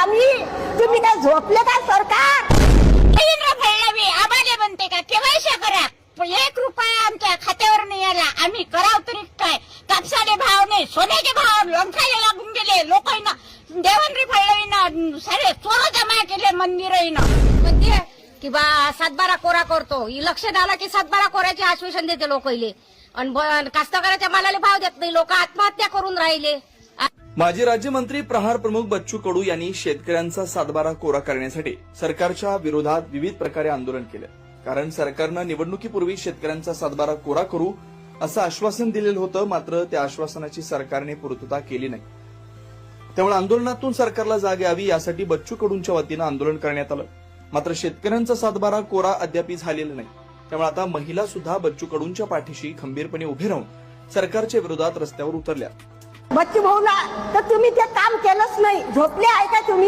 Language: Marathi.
आम्ही, तुम्ही काय झोपले का सरकार? देवेंद्र फडणवीस आम्हाला म्हणते का केवायसी करा, 1 रुपया आमच्या खात्यावर नाही आला, आम्ही कराव तरी काय? कापसाले भाव नाही, सोन्याचे भाव लंकायला लागून गेले लोकांना. देवेंद्र फडणवीसनं सारे चोर जमा केले मंदिराईनं. म्हणते की बा 7-12 कोरा करतो, इलेक्शन आला की 7-12 कोऱ्याचे आश्वासन देते लोक इले, आणि कास्तकाराच्या मालाला भाव देत नाही, लोक आत्महत्या करून राहिले. माजी राज्यमंत्री प्रहार प्रमुख बच्चू कडू यांनी शेतकऱ्यांचा 7-12 कोरा करण्यासाठी सरकारच्या विरोधात विविध प्रकारे आंदोलन केलं. कारण सरकारनं निवडणुकीपूर्वी शेतकऱ्यांचा 7-12 कोरा करू असं आश्वासन दिलेलं होतं, मात्र त्या आश्वासनाची सरकारने पूर्तता केली नाही. त्यामुळे आंदोलनातून सरकारला जाग यावी यासाठी बच्चू कडूंच्या वतीनं आंदोलन करण्यात आलं. मात्र शेतकऱ्यांचा 7-12 कोरा अद्याप झालेला नाही. त्यामुळे आता महिला सुद्धा बच्चू कडूंच्या पाठीशी खंबीरपणे उभे राहून सरकारच्या विरोधात रस्त्यावर उतरल्या. बच्चू भाऊला तर तुम्ही ते काम केलंच नाही, झोपले आहे का तुम्ही?